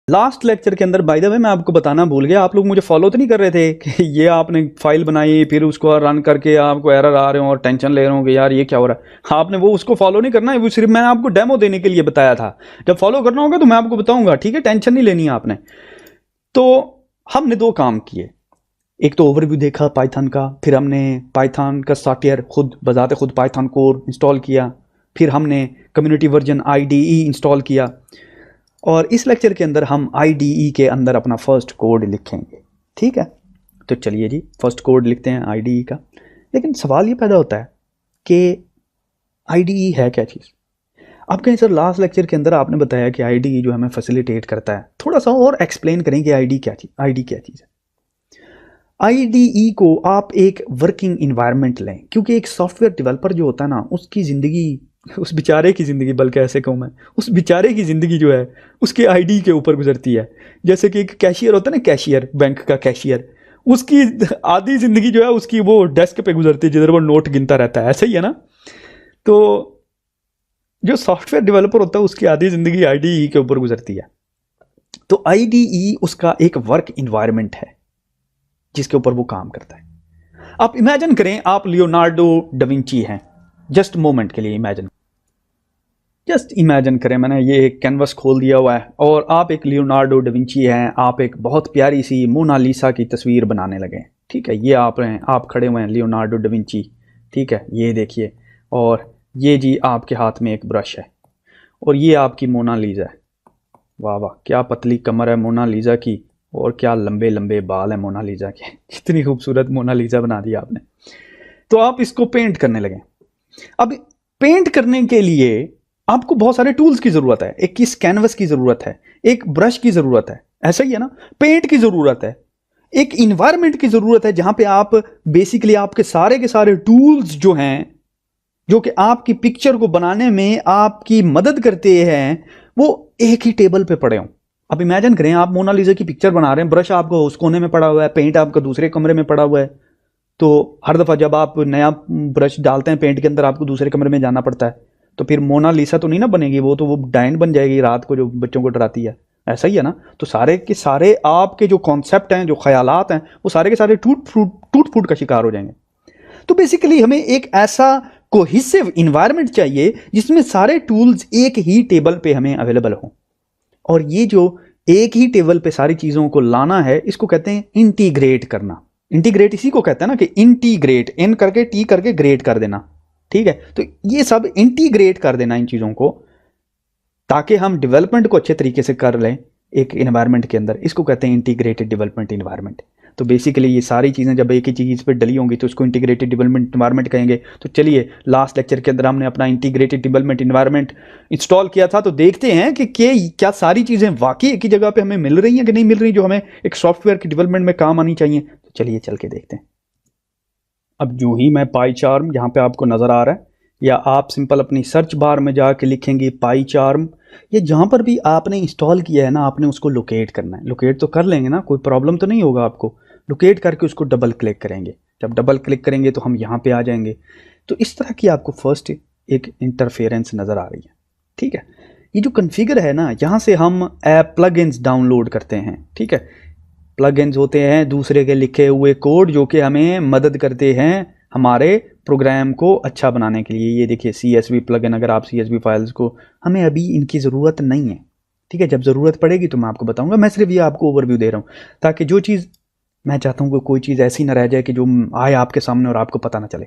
Last lecture के अंदर by the way मैं आपको बताना भूल गया, आप लोग मुझे फॉलो तो नहीं कर रहे थे कि ये आपने फाइल बनाई फिर उसको रन करके आपको एरर आ रहे हो और टेंशन ले रहे हो कि यार ये क्या हो रहा है। आपने वो उसको फॉलो नहीं करना है, वो सिर्फ मैंने आपको डेमो देने के लिए बताया था। जब फॉलो करना होगा तो मैं आपको बताऊंगा, ठीक है, टेंशन नहीं लेनी है आपने। तो हमने दो काम किए, एक तो ओवरव्यू देखा पाइथन का, फिर हमने पाइथन का सॉफ्टवेयर खुद बजाते खुद पाइथन कोर इंस्टॉल किया, फिर हमने कम्युनिटी वर्जन IDE इंस्टॉल किया, और इस लेक्चर के अंदर हम IDE के अंदर अपना फर्स्ट कोड लिखेंगे। ठीक है, तो चलिए जी फर्स्ट कोड लिखते हैं IDE का। लेकिन सवाल ये पैदा होता है कि IDE है क्या चीज़। आप कहें सर लास्ट लेक्चर के अंदर आपने बताया कि IDE जो हमें फैसिलिटेट करता है, थोड़ा सा और एक्सप्लेन करें कि IDE क्या चीज़ है। IDE को आप एक वर्किंग इन्वायरमेंट लें, क्योंकि एक सॉफ्टवेयर डेवलपर जो होता है ना, उसकी ज़िंदगी, उस बेचारे की ज़िंदगी, बल्कि ऐसे कहूँ मैं, उस बेचारे की ज़िंदगी जो है उसके IDE के ऊपर गुजरती है। जैसे कि एक कैशियर होता है ना, कैशियर, बैंक का कैशियर, उसकी आधी ज़िंदगी जो है उसकी वो डेस्क पे गुजरती है जिधर वो नोट गिनता रहता है, ऐसा ही है ना। तो जो सॉफ्टवेयर डेवलपर होता है उसकी आधी ज़िंदगी IDE के ऊपर गुजरती है। तो IDE उसका एक वर्क इन्वायरमेंट है जिसके ऊपर वो काम करता है। आप इमेजिन करें आप लियोनार्डो डाविंची हैं, जस्ट मोमेंट के लिए इमेजिन करें, मैंने ये कैनवस खोल दिया हुआ है और आप एक लियोनार्डो डाविंची हैं, आप एक बहुत प्यारी सी मोनालिसा की तस्वीर बनाने लगे। ठीक है, ये आप खड़े हुए हैं लियोनार्डो डाविंची, ठीक है, ये देखिए, और ये जी आपके हाथ में एक ब्रश है और ये आपकी मोनालिसा है। वाह वाह, क्या पतली कमर है मोनालिसा की और क्या लंबे लंबे बाल हैं मोनालिसा के। कितनी खूबसूरत मोनालिसा बना दी आपने। तो आप इसको पेंट करने लगे। अब पेंट करने के लिए आपको बहुत सारे टूल्स की जरूरत है। एक किस कैनवस की जरूरत है, एक ब्रश की जरूरत है, ऐसा ही है ना, पेंट की जरूरत है, एक इन्वायरमेंट की जरूरत है जहां पे आप बेसिकली आपके सारे के सारे टूल्स जो हैं, जो कि आपकी पिक्चर को बनाने में आपकी मदद करते हैं, वो एक ही टेबल पे पड़े हों। अब इमेजिन करें आप मोनालिसा की पिक्चर बना रहे हैं, ब्रश आपको उस कोने में पड़ा हुआ है, पेंट आपका दूसरे कमरे में पड़ा हुआ है। तो हर दफ़ा जब आप नया ब्रश डालते हैं पेंट के अंदर आपको दूसरे कमरे में जाना पड़ता है, तो फिर मोनालिसा तो नहीं ना बनेगी, वो तो वो डायन बन जाएगी रात को जो बच्चों को डराती है, ऐसा ही है ना। तो सारे के सारे आपके जो कॉन्सेप्ट हैं, जो ख्यालात हैं, वो सारे के सारे टूट फूट का शिकार हो जाएंगे। तो बेसिकली हमें एक ऐसा कोहिसिव इन्वायरमेंट चाहिए जिसमें सारे टूल्स एक ही टेबल पे हमें अवेलेबल हों। और ये जो एक ही टेबल पे सारी चीज़ों को लाना है, इसको कहते हैं इंटीग्रेट करना। इंटीग्रेट इसी को कहते हैं ना कि इंटीग्रेट, इन करके टी करके ग्रेट कर देना। ठीक है, तो ये सब इंटीग्रेट कर देना इन चीज़ों को, ताकि हम डेवलपमेंट को अच्छे तरीके से कर लें एक इन्वायरमेंट के अंदर। इसको कहते हैं इंटीग्रेटेड डेवलपमेंट इन्वायरमेंट। तो बेसिकली ये सारी चीज़ें जब एक ही चीज़ पे डली होंगी तो उसको इंटीग्रेटेड डेवलपमेंट इन्वायरमेंट कहेंगे। तो चलिए लास्ट लेक्चर के अंदर हमने अपना इंटीग्रेटेड डेवलपमेंट इन्वायरमेंट इंस्टॉल किया था, तो देखते हैं कि क्या सारी चीज़ें वाकई एक ही जगह पे हमें मिल रही हैं कि नहीं मिल रही, जो हमें एक सॉफ्टवेयर की डेवलपमेंट में काम आनी चाहिए। तो चलिए चल के देखते हैं। अब जो ही मैं पाई चार्म यहाँ पे आपको नज़र आ रहा है, या आप सिंपल अपनी सर्च बार में जाके लिखेंगे पाई चार्म, ये जहाँ पर भी आपने इंस्टॉल किया है ना, आपने उसको लोकेट करना है। लोकेट तो कर लेंगे ना, कोई प्रॉब्लम तो नहीं होगा आपको। लोकेट करके उसको डबल क्लिक करेंगे, जब डबल क्लिक करेंगे तो हम यहाँ पे आ जाएंगे। तो इस तरह की आपको फर्स्ट एक इंटरफेरेंस नज़र आ रही है। ठीक है, ये जो कन्फिगर है ना, यहाँ से हम प्लगइन्स डाउनलोड करते हैं। ठीक है, प्लगइन्स होते हैं दूसरे के लिखे हुए कोड जो कि हमें मदद करते हैं हमारे प्रोग्राम को अच्छा बनाने के लिए। ये देखिए CSV प्लगइन, अगर आप CSV फाइल्स को, हमें अभी इनकी ज़रूरत नहीं है। ठीक है, जब ज़रूरत पड़ेगी तो मैं आपको बताऊंगा। मैं सिर्फ ये आपको ओवरव्यू दे रहा हूँ, ताकि जो चीज़ मैं चाहता हूँ कि कोई चीज़ ऐसी ना रह जाए कि जो आए आपके सामने और आपको पता ना चले।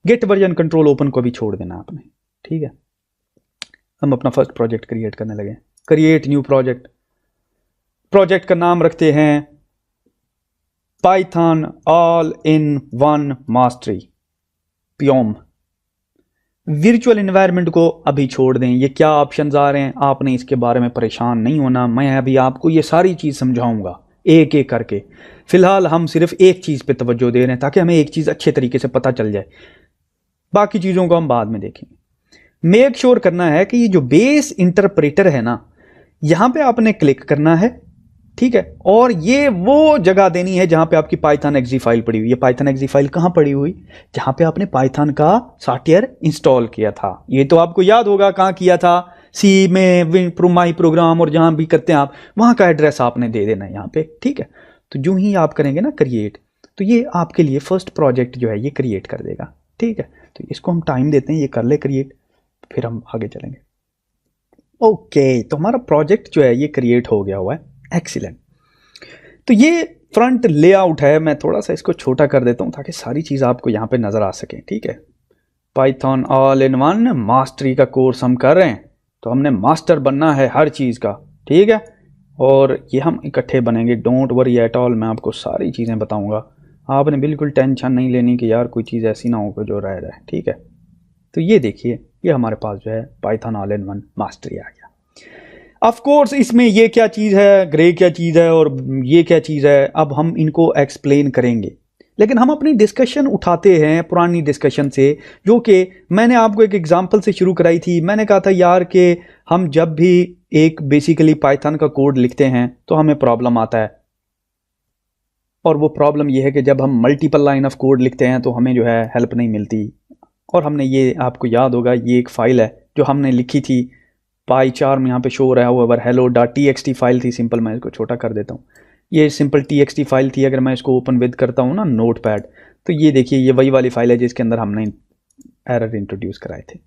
गेट वर्जन कंट्रोल ओपन को भी छोड़ देना आपने। ठीक है, हम अपना फर्स्ट प्रोजेक्ट क्रिएट करने लगे। क्रिएट न्यू प्रोजेक्ट, प्रोजेक्ट का नाम रखते हैं Python all in one mastery, प्योम। वर्चुअल एनवायरनमेंट को अभी छोड़ दें, ये क्या ऑप्शंस आ रहे हैं आपने इसके बारे में परेशान नहीं होना। मैं अभी आपको ये सारी चीज़ समझाऊंगा एक एक करके। फिलहाल हम सिर्फ एक चीज़ पे तवज्जो दे रहे हैं ताकि हमें एक चीज़ अच्छे तरीके से पता चल जाए, बाकी चीज़ों को हम बाद में देखेंगे। मेक श्योर करना है कि ये जो बेस इंटरप्रेटर है ना, यहाँ पे आपने क्लिक करना है। ठीक है, और ये वो जगह देनी है जहां पे आपकी पाइथन एक्जी फाइल पड़ी हुई है। पाइथन एक्जी फाइल कहां पड़ी हुई, जहां पे आपने पाइथन का सॉफ्टवेयर इंस्टॉल किया था। ये तो आपको याद होगा कहां किया था, सी में माई प्रोग्राम और जहाँ भी करते हैं आप वहाँ का एड्रेस आपने दे देना है यहाँ पे, ठीक है। तो जो ही आप करेंगे ना क्रिएट, तो ये आपके लिए फर्स्ट प्रोजेक्ट जो है ये क्रिएट कर देगा, ठीक है। तो इसको हम टाइम देते हैं, ये कर ले क्रिएट, फिर हम आगे चलेंगे। ओके, तो हमारा प्रोजेक्ट जो है ये क्रिएट हो गया हुआ है, एक्सीलेंट। तो ये फ्रंट लेआउट है, मैं थोड़ा सा इसको छोटा कर देता हूँ ताकि सारी चीज़ आपको यहाँ पे नज़र आ सके, ठीक है। Python all in one mastery का कोर्स हम कर रहे हैं, तो हमने मास्टर बनना है हर चीज़ का, ठीक है। और ये हम इकट्ठे बनेंगे, डोंट वरी एट ऑल, मैं आपको सारी चीज़ें बताऊँगा, आपने बिल्कुल टेंशन नहीं लेनी कि यार कोई चीज़ ऐसी ना हो जो रह जाए, ठीक है। तो ये देखिए, ये हमारे पास जो है Python all in one mastery आ गया। ऑफ कोर्स इसमें ये क्या चीज़ है, ग्रे क्या चीज़ है और ये क्या चीज़ है, अब हम इनको एक्सप्लेन करेंगे। लेकिन हम अपनी डिस्कशन उठाते हैं पुरानी डिस्कशन से, जो कि मैंने आपको एक एग्जांपल से शुरू कराई थी। मैंने कहा था यार कि हम जब भी एक बेसिकली पाइथन का कोड लिखते हैं तो हमें प्रॉब्लम आता है, और वो प्रॉब्लम ये है कि जब हम मल्टीपल लाइन ऑफ कोड लिखते हैं तो हमें जो है हेल्प नहीं मिलती। और हमने ये, आपको याद होगा, ये एक फ़ाइल है जो हमने लिखी थी, पाई चार्म यहाँ पे शो हो रहा है, ओवर hello.txt फाइल थी सिंपल। मैं इसको छोटा कर देता हूँ, ये सिंपल txt फाइल थी। अगर मैं इसको ओपन विद करता हूँ ना नोट पैड, तो ये देखिए ये वही वाली फाइल है जिसके अंदर हमने एरर इंट्रोड्यूस कराए थे।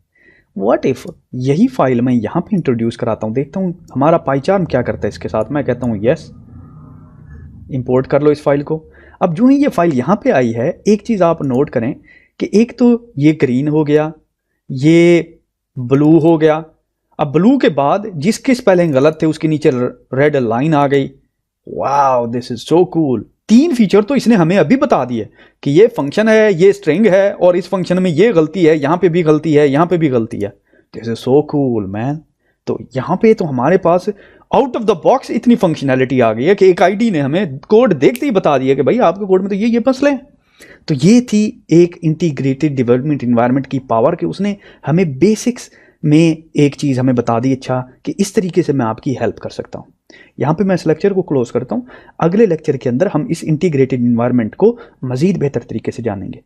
व्हाट इफ़ यही फाइल मैं यहाँ पे इंट्रोड्यूस कराता हूँ, देखता हूँ हमारा पाई चार्म क्या करता है इसके साथ। मैं कहता हूँ यस, इंपोर्ट कर लो इस फाइल को। अब जो ही ये फाइल यहाँ पे आई है, एक चीज़ आप नोट करें कि एक तो ये ग्रीन हो गया, ये ब्लू हो गया। अब ब्लू के बाद जिसके स्पेलिंग गलत थे उसके नीचे रेड लाइन आ गई। Wow, this is so cool. 3 feature तो इसने हमें अभी बता दिए कि ये फंक्शन है, ये स्ट्रिंग है, और इस फंक्शन में ये गलती है, यहाँ पे भी गलती है, यहाँ पे भी गलती है। This is so cool man. तो यहाँ पे तो हमारे pass out of the box इतनी फंक्शनैलिटी आ गई है कि एक आईडी ने हमें कोड देखते ही बता दिया कि भाई आपके कोड में तो ये मसले हैं। तो ये थी एक इंटीग्रेटेड डेवलपमेंट इन्वायरमेंट की पावर, कि उसने हमें बेसिक्स में एक चीज़ हमें बता दी, अच्छा कि इस तरीके से मैं आपकी हेल्प कर सकता हूँ। यहाँ पे मैं इस लेक्चर को क्लोज करता हूँ। अगले लेक्चर के अंदर हम इस इंटीग्रेटेड इन्वायरमेंट को मज़ीद बेहतर तरीके से जानेंगे।